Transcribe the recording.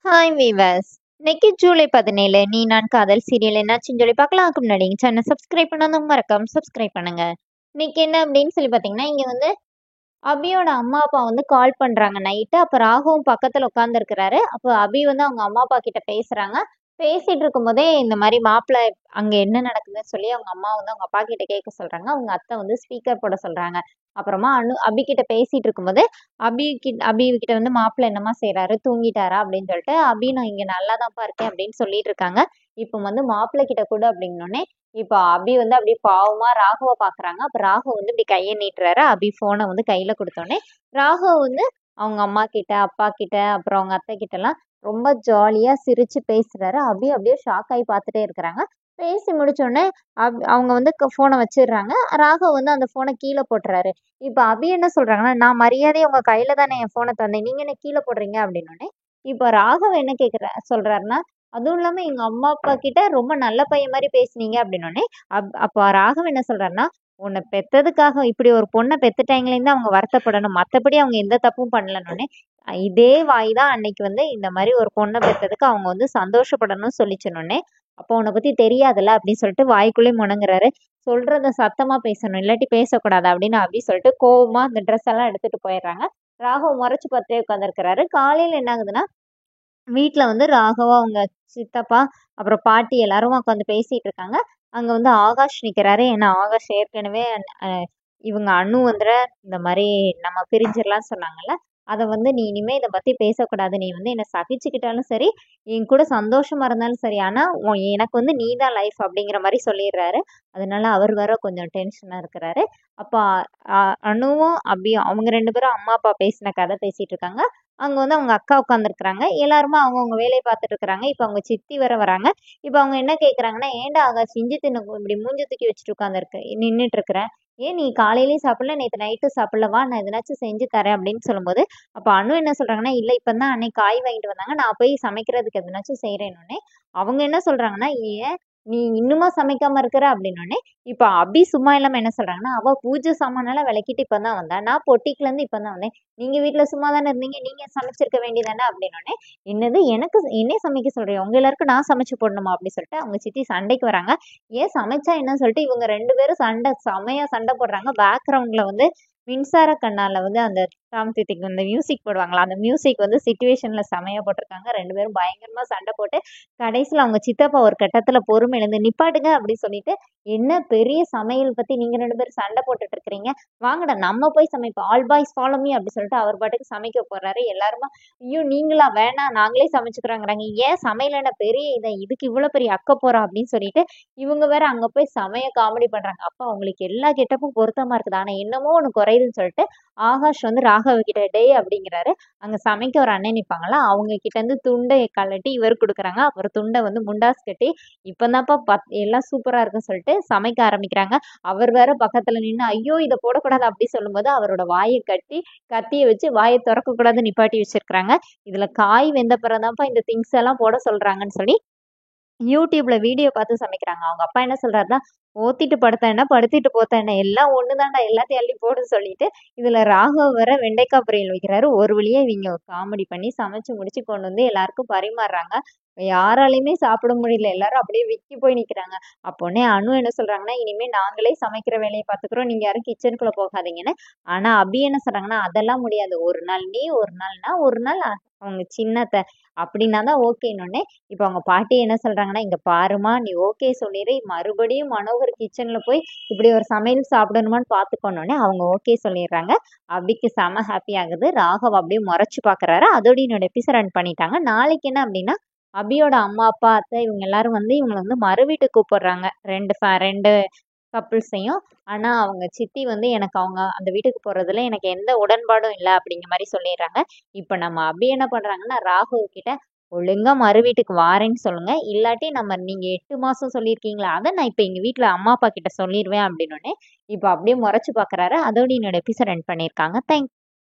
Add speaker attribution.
Speaker 1: Hi viewers. இன்னைக்கு ஜூலை 17 நீ நான் காதல் சீரியல் என்னாச்சுன்னு சொல்லி பார்க்கலாம். அதுக்கு முன்னாடி சேனல் சப்ஸ்கிரைப் பண்ணாதவங்க மறக்காம சப்ஸ்கிரைப் பண்ணுங்க. இன்னைக்கு என்ன அப்படின்னு சொல்லி பார்த்தீங்கன்னா, இங்க வந்து அபியோட அம்மா அப்பா வந்து கால் பண்றாங்க நைட்டு. அப்ப ராகுவும் பக்கத்துல உட்கார்ந்துருக்கிறாரு. அப்ப அபி வந்து அவங்க அம்மா அப்பா கிட்ட பேசுறாங்க. பேசிட்டு இருக்கும்போதே இந்த மாதிரி மாப்பிள்ளை அங்க என்ன நடக்குதுன்னு சொல்லி அவங்க அம்மா வந்து அவங்க அப்பா கிட்ட கேட்க சொல்றாங்க. அவங்க அத்தை வந்து ஸ்பீக்கர் போட சொல்றாங்க. அப்புறமா அபி கிட்ட பேசிட்டு இருக்கும்போது அபி கிட்ட வந்து மாப்பிள்ளை என்னமா செய்றாரு, தூங்கிட்டாரா அப்படின்னு சொல்லிட்டு, அபி நான் இங்க நல்லாதான்ப்பா இருக்கேன் அப்படின்னு சொல்லிட்டு இருக்காங்க. இப்ப வந்து மாப்பிள்ளை கிட்ட கூட அப்படின்னோடனே இப்ப அபி வந்து அப்படியே பாவமா ராகுவை பாக்குறாங்க. அப்ப ராகு வந்து இப்படி கையை நீட்டுறாரு. அபி போனை வந்து கையில கொடுத்தோடனே ராகு வந்து அவங்க அம்மா கிட்ட, அப்பா கிட்ட, அப்புறம் அவங்க அத்தை கிட்ட எல்லாம் ரொம்ப ஜாலியா சிரிச்சு பேசுறாரு. அபி அப்படியே ஷாக் ஆகி பார்த்துட்டே இருக்கிறாங்க. பேசி முடிச்ச உடனே அவங்க வந்து போனை வச்சிடுறாங்க. ராகவ் வந்து அந்த போனை கீழே போட்டுறாரு. இப்ப அபி என்ன சொல்றாங்கன்னா, நான் மரியாதையை உங்க கையில தானே என் போனை தந்தேன், நீங்க என்ன கீழே போடுறீங்க அப்படின்னோடனே இப்ப ராகவ் என்ன சொல்றாருன்னா, அதுவும் இல்லாம எங்க அம்மா அப்பா கிட்ட ரொம்ப நல்ல பையன் மாதிரி பேசுனீங்க அப்படின்னோடனே அப்ப ராகவ் என்ன சொல்றாருன்னா, உன்னை பெத்ததுக்காக இப்படி ஒரு பொண்ணை பெத்துட்டாங்களேன்னு அவங்க வருத்தப்படணும், மத்தபடி அவங்க எந்த தப்பும் பண்ணலன்னொடனே இதே வாய் தான் அன்னைக்கு வந்து இந்த மாதிரி ஒரு பொண்ணை பெத்ததுக்கு அவங்க வந்து சந்தோஷப்படணும்னு சொல்லிச்சனோடனே அப்போ உன்னை பத்தி தெரியாதுல்ல அப்படின்னு சொல்லிட்டு வாய்க்குள்ளே முணங்குறாரு. சொல்றத சத்தமா பேசணும், இல்லாட்டி பேசக்கூடாது அப்படின்னு அப்படி சொல்லிட்டு கோவமா அந்த ட்ரெஸ் எல்லாம் எடுத்துட்டு போயிடுறாங்க. ராகவ் முறைச்சு பார்த்துட்டே உட்காந்துருக்கிறாரு. காலையில என்ன ஆகுதுன்னா, வீட்ல வந்து ராகவா அவங்க சித்தப்பா அப்புறம் பாட்டி எல்லாரும் உட்காந்து பேசிட்டு இருக்காங்க. அங்க வந்து ஆகாஷ் நிக்கிறாரு. ஏன்னா ஆகாஷ் ஏற்கனவே இவங்க அனு வந்துற இந்த மாதிரி நம்ம பிரிஞ்சிடலாம் சொன்னாங்கல்ல, அதை வந்து நீ இனிமே இதை பத்தி பேசக்கூடாது, நீ வந்து என்னை சகிச்சுக்கிட்டாலும் சரி, என் கூட சந்தோஷமா இருந்தாலும் சரி, ஆனா எனக்கு வந்து நீ தான் லைஃப் அப்படிங்கிற மாதிரி சொல்லிடுறாரு. அதனால அவர் வேற கொஞ்சம் டென்ஷனா இருக்கிறாரு. அப்ப அனுவும் அபியும் அவங்க 2 பேரும் அம்மா அப்பா பேசின கதை பேசிட்டு இருக்காங்க. அங்க வந்து அவங்க அக்கா உட்காந்துருக்குறாங்க. எல்லாருமே அவங்கவுங்க வேலையை பார்த்துட்டு இருக்கிறாங்க. இப்ப அவங்க சித்தி வேற வராங்க. இப்ப அவங்க என்ன கேக்குறாங்கன்னா, ஏன்டா ஆகாஷ் இஞ்சி தின்னு இப்படி மூஞ்சி தூக்கி வச்சுட்டு நின்னுட்டு இருக்கிற, ஏன் நீ காலையிலயும் சாப்பிடல, நேத்து நைட்டு சாப்பிடலவா, நான் எதனாச்சும் செஞ்சு தரேன் அப்படின்னு சொல்லும்போது அப்ப அனு என்ன சொல்றாங்கன்னா, இல்ல இப்பதான் அன்னைக்கு காய் வாங்கிட்டு வந்தாங்க, நான் போய் சமைக்கிறதுக்கு எதனாச்சும் செய்யறேன்னு. அவங்க என்ன சொல்றாங்கன்னா, ஏன் நீ இன்னுமா சமைக்காம இருக்கிற அப்படின்னோடனே இப்ப அபி சும்மா இல்லாம என்ன சொல்றாங்கன்னா, அவ பூஜை சாமானெல்லாம் விளக்கிட்டு இப்பதான் வந்தா, நான் பொட்டிக்குல இருந்து இப்பதான் வந்தேன், நீங்க வீட்டுல சும்மா தானே இருந்தீங்க, நீங்க சமைச்சிருக்க வேண்டியதானே அப்படின்னோடனே என்னது எனக்கு என்னைய சமைக்க சொல்றேன், உங்க எல்லாருக்கும் நான் சமைச்சு போடணுமா அப்படி சொல்லிட்டு அவங்க சித்தி சண்டைக்கு வராங்க. ஏன் சமைச்சா என்ன சொல்லிட்டு இவங்க 2 பேரும் செமையா சண்டை போடுறாங்க. பேக்ரவுண்ட்ல வந்து மின்சார கண்ணால வந்து அந்த டாம் தித்திக்கு அந்த மியூசிக் போடுவாங்களா, அந்த மியூசிக் வந்து சிச்சுவேஷன்ல செமையா போட்டிருக்காங்க. 2 பேரும் பயங்கரமா சண்டை போட்டு கடைசியில அவங்க சித்தப்பா ஒரு கட்டத்துல பொறுமை இழந்து நிப்பாட்டுங்க அப்படி சொல்லிட்டு, என்ன பெரிய சமையல் பத்தி நீங்க 2 பேரும் சண்டை போட்டுட்டு இருக்கிறீங்க, வாங்கடா நம்ம போய் சமைப்போம், ஆல் பாய்ஸ் ஃபாலோ மீ அப்படி சொல்லிட்டு அவர் பாட்டுக்கு சமைக்க போறாரு. எல்லாருமா ஐயோ நீங்களா, வேணாம் நாங்களே சமைச்சுக்கிறோங்கிறாங்க. ஏன் சமையல் என்ன பெரிய இதை, இதுக்கு இவ்வளவு பெரிய அக்க போறா அப்படின்னு சொல்லிட்டு இவங்க வேற அங்க போய் செமைய காமெடி பண்றாங்க. அப்ப அவங்களுக்கு எல்லா கெட்டப்பும் பொருத்தமா இருக்குது, ஆனா என்னமோ ஒண்ணு குறையுதுன்னு சொல்லிட்டு ஆகாஷ் வந்து ராகவ கிட்ட டேய் அப்படிங்கிறாரு. அங்க சமைக்க ஒரு அண்ணன் நிப்பாங்களா, அவங்க கிட்ட இருந்து துண்டை கழட்டி இவர் கொடுக்குறாங்க. அப்புறம் துண்டை வந்து முண்டாஸ் கட்டி இப்பதான்ப்பா எல்லாம் சூப்பரா இருக்குன்னு சொல்லிட்டு சமைக்க ஆரம்பிக்கிறாங்க. அவர் வேற பக்கத்துல நின்று ஐயோ இதை போடக்கூடாது அப்படி சொல்லும்போது அவரோட வாயை கத்திய வச்சு வாயை திறக்க கூடாது நிப்பாட்டி வச்சிருக்காங்க. இதுல காய் வெந்த பிறதான்ப்பா இந்த திங்ஸ் எல்லாம் போட சொல்றாங்கன்னு சொல்லி யூடியூப்ல வீடியோ பார்த்து சமைக்கிறாங்க. அவங்க அப்பா என்ன சொல்றாருன்னா, "ஓத்திட்டு படுத்தா என்ன, படுத்திட்டு போத்தா என்ன, எல்லாம் ஒண்ணுதான்டா, எல்லாத்தையும் அள்ளி போடுன்னு" சொல்லிட்டு இதுல ராகவ் வேற வெண்டைக்காய் பொரியல் வைக்கிறாரு. ஒரு வழியா இவங்க காமெடி பண்ணி சமைச்சு முடிச்சு கொண்டு வந்து எல்லாருக்கும் பரிமாறுறாங்க. யாராலையுமே சாப்பிட முடியல. எல்லாரும் அப்படியே விக்கி போய் நிக்கிறாங்க. அப்போனே அனு என்ன சொல்றாங்கன்னா, இனிமே நாங்களே சமைக்கிற வேலையை பார்த்துக்கிறோம், நீங்க யாரும் கிச்சனுக்குள்ள போகாதீங்கன்னு. ஆனா அபி என்ன சொல்றாங்கன்னா, அதெல்லாம் முடியாது, ஒரு நாள் நீ, ஒரு நாள்னா ஒரு நாள் அவங்க சின்னத்த அப்படின்னா தான் ஓகேன்னொடனே இப்ப அவங்க பாட்டி என்ன சொல்றாங்கன்னா, இங்க பாருமா நீ ஓகே சொல்லிடு, மறுபடியும் மனோகர் கிச்சன்ல போய் இப்படி ஒரு சமையல் சாப்பிடணுமான்னு பாத்துக்கோனோடனே அவங்க ஓகே சொல்லிடுறாங்க. அபிக்கு செம ஹாப்பி ஆகுது. ராகவ் அப்படியே முறைச்சு பாக்குறாரு. அதோட என்னோட எபிசோட் ரன் பண்ணிட்டாங்க. நாளைக்கு என்ன அப்படின்னா, அபியோட அம்மா அப்பா அத்தை இவங்க எல்லாரும் வந்து இவங்களை வந்து மறு வீட்டுக்கு கூப்பிடுறாங்க. ரெண்டு கப்பிள்ஸையும். ஆனா அவங்க சித்தி வந்து எனக்கு அவங்க அந்த வீட்டுக்கு போறதுல எனக்கு எந்த உடன்பாடும் இல்லை அப்படிங்கிற மாதிரி சொல்லிடுறாங்க. இப்ப நம்ம அபி என்ன பண்றாங்கன்னா, ராகுல் கிட்ட ஒழுங்கா மறு வீட்டுக்கு வாரேன்னு சொல்லுங்க, இல்லாட்டி நீங்க 8 மாசம் சொல்லியிருக்கீங்களா, அதை நான் இப்ப எங்க வீட்டுல அம்மா அப்பா கிட்ட சொல்லிடுவேன் அப்படின்னு இப்ப அப்படியே முறைச்சு பாக்குறாரு. அதோட என்னோட எபிசோட் ரன் பண்ணியிருக்காங்க. தேங்க்ஸ்.